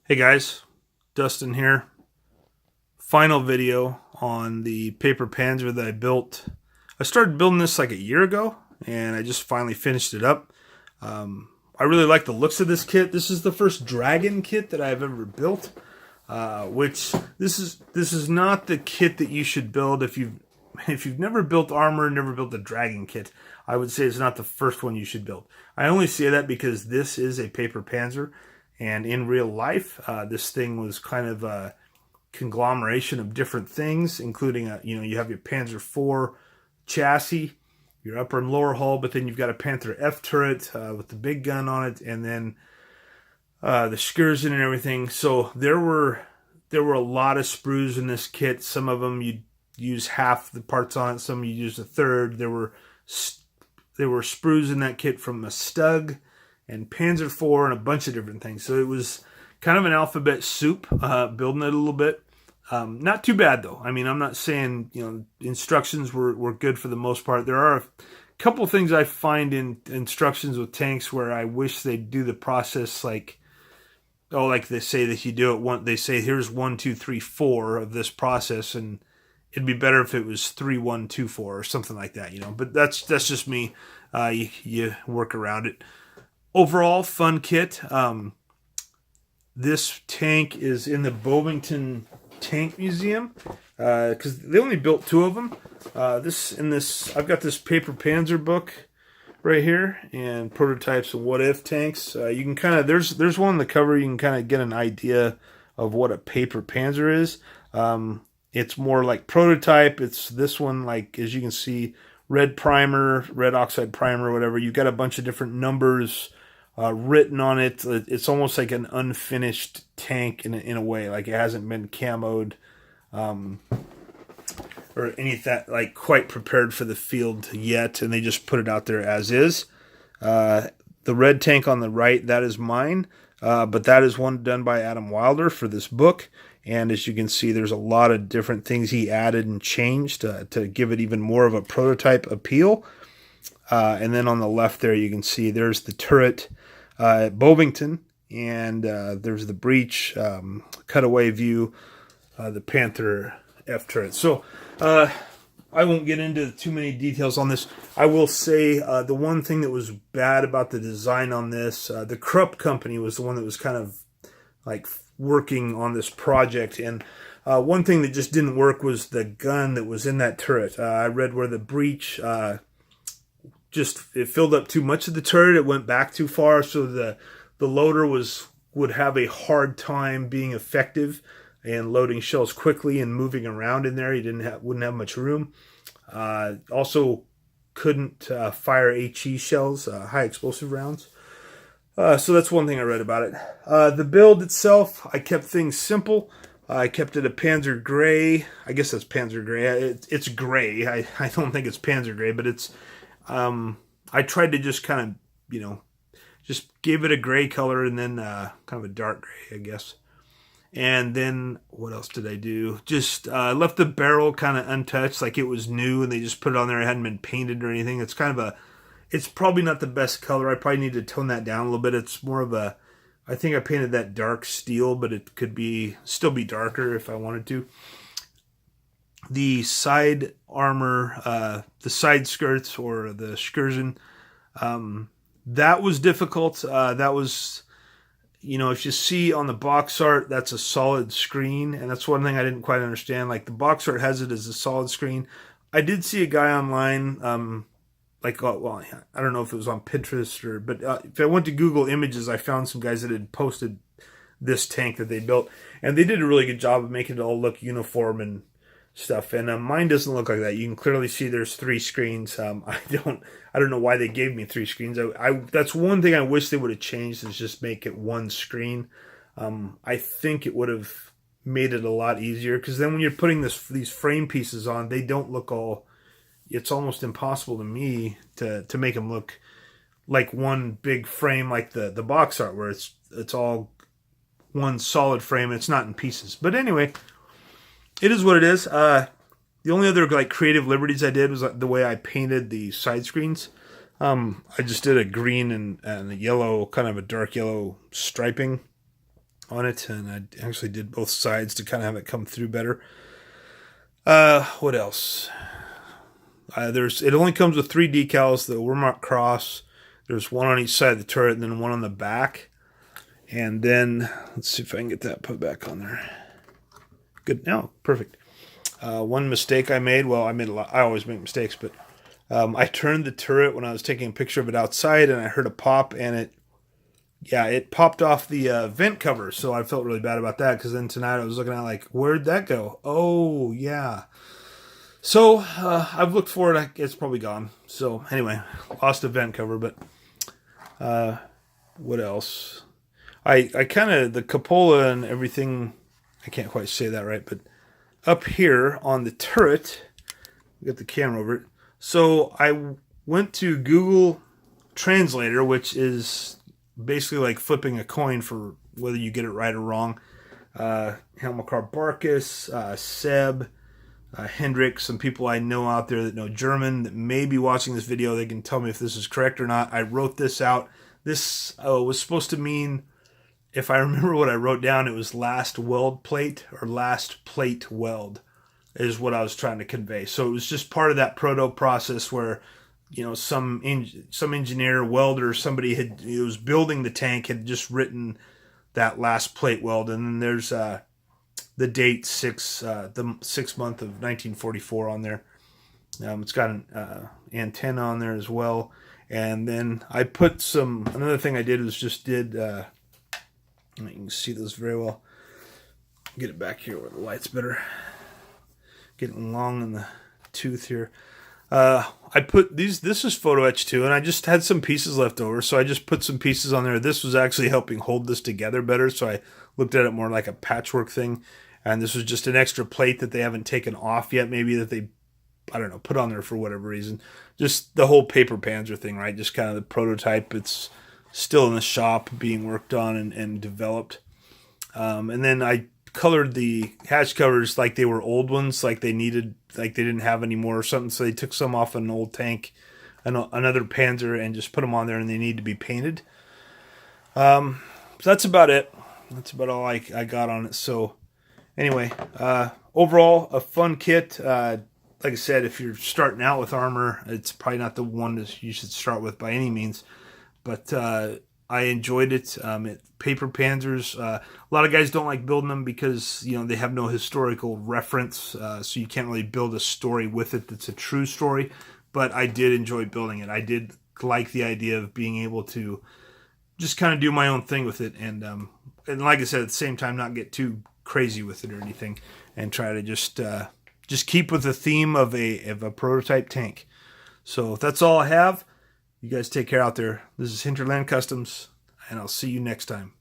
Hey guys, Dustin here. Final video on the paper Panzer that I built. I started building this like a year ago, and I just finally finished it up. I really like the looks of this kit. This is the first dragon kit that I've ever built. Which this is not the kit that you should build if you've never built armor, never built a dragon kit. I would say it's not the first one you should build. I only say that because this is a paper Panzer. And in real life, this thing was kind of a conglomeration of different things, including, you have your Panzer IV chassis, your upper and lower hull, but then you've got a Panther F turret with the big gun on it, and then the Schmalturm and everything. So there were a lot of sprues in this kit. Some of them you'd use half the parts on it, some you use a third. There were sprues in that kit from a Stug and Panzer IV and a bunch of different things. So it was kind of an alphabet soup, building it a little bit. Not too bad though. I mean, I'm not saying, instructions were good for the most part. There are a couple things I find in instructions with tanks where I wish they'd do the process like they say that you do it they say here's 1, 2, 3, 4 of this process, and it'd be better if it was 3, 1, 2, 4 or something like that, But that's just me. You work around it. Overall, fun kit. This tank is in the Bovington Tank Museum because they only built 2 of them. I've got this paper Panzer book right here and prototypes of what if tanks. You can kind of there's one on the cover. You can kind of get an idea of what a paper Panzer is. It's more like prototype. It's this one, like as you can see, red primer, red oxide primer, whatever. You've got a bunch of different numbers written on it. It's almost like an unfinished tank in a way, like it hasn't been camoed or anything, like quite prepared for the field yet, and they just put it out there as is. The red tank on the right, that is mine, but that is one done by Adam Wilder for this book. And as you can see, there's a lot of different things he added and changed to give it even more of a prototype appeal. And then on the left there, you can see there's the turret at Bovington, and there's the breech, cutaway view, the Panther F turret. So I won't get into too many details on this. I will say the one thing that was bad about the design on this, the Krupp company was the one that was kind of like working on this project, and one thing that just didn't work was the gun that was in that turret. I read where the breech it filled up too much of the turret. It went back too far, so the loader would have a hard time being effective and loading shells quickly and moving around in there. He wouldn't have much room. Also couldn't fire HE shells, high explosive rounds. So that's one thing I read about it. The build itself, I kept things simple. I kept it a Panzer Gray. I guess that's Panzer Gray. It's gray. I don't think it's Panzer Gray, but it's... I tried to just kind of, just give it a gray color, and then kind of a dark gray, I guess. And then what else did I do? Just left the barrel kind of untouched, like it was new, and they just put it on there. It hadn't been painted or anything. It's kind of it's probably not the best color. I probably need to tone that down a little bit. It's more of I think I painted that dark steel, but it could still be darker if I wanted to. The side armor, the side skirts or the Schmalturm, that was difficult. That was, if you see on the box art, that's a solid screen, and that's one thing I didn't quite understand. Like the box art has it as a solid screen. I did see a guy online, I don't know if it was on Pinterest but if I went to Google Images, I found some guys that had posted this tank that they built, and they did a really good job of making it all look uniform and stuff, and mine doesn't look like that. You can clearly see there's 3 screens. I don't know why they gave me 3 screens. That's one thing I wish they would have changed, is just make it 1 screen. I think it would have made it a lot easier, because then when you're putting these frame pieces on, they don't look all... It's almost impossible to me to make them look like one big frame, like the box art, where it's all one solid frame and it's not in pieces. But anyway, it is what it is. The only other creative liberties I did was the way I painted the side screens. I just did a green and a yellow, kind of a dark yellow striping on it, and I actually did both sides to kind of have it come through better. What else? It only comes with 3 decals: the Wehrmacht cross. There's one on each side of the turret, and then one on the back. And then let's see if I can get that put back on there. Good. Now, perfect. One mistake I made. Well, I made a lot. I always make mistakes, but I turned the turret when I was taking a picture of it outside, and I heard a pop, and it popped off the vent cover. So I felt really bad about that, because then tonight I was looking at it like, where'd that go? Oh yeah. So I've looked for it. It's probably gone. So anyway, lost a vent cover. But what else? I kind of, the cupola and everything, I can't quite say that right, but up here on the turret, get the camera over it. So I went to Google Translator, which is basically like flipping a coin for whether you get it right or wrong. Hamilcar Barkus, Seb, Hendrik, some people I know out there that know German that may be watching this video. They can tell me if this is correct or not. I wrote this out. This was supposed to mean, if I remember what I wrote down, it was last weld plate or last plate weld is what I was trying to convey. So it was just part of that proto process where, some engineer, welder, somebody who was building the tank had just written that last plate weld. And then there's the date the 6th month of 1944 on there. It's got an antenna on there as well. And then I put another thing I did was you can see those very well. Get it back here where the light's better. Getting long in the tooth here. I put this is photo etched too, and I just had some pieces left over, so I just put some pieces on there. This was actually helping hold this together better, so I looked at it more like a patchwork thing. And this was just an extra plate that they haven't taken off yet, maybe that they, I don't know, put on there for whatever reason. Just the whole paper Panzer thing, right? Just kind of the prototype. It's still in the shop being worked on and developed. And then I colored the hatch covers like they were old ones, like they didn't have any more or something. So they took some off an old tank, another Panzer, and just put them on there, and they need to be painted. So that's about it. That's about all I got on it. So anyway, overall, a fun kit. Like I said, if you're starting out with armor, it's probably not the one that you should start with by any means. But I enjoyed it. Paper Panzers. A lot of guys don't like building them because they have no historical reference, so you can't really build a story with it that's a true story. But I did enjoy building it. I did like the idea of being able to just kind of do my own thing with it, and like I said, at the same time, not get too crazy with it or anything, and try to just keep with the theme of a prototype tank. So that's all I have. You guys take care out there. This is Hinterland Customs, and I'll see you next time.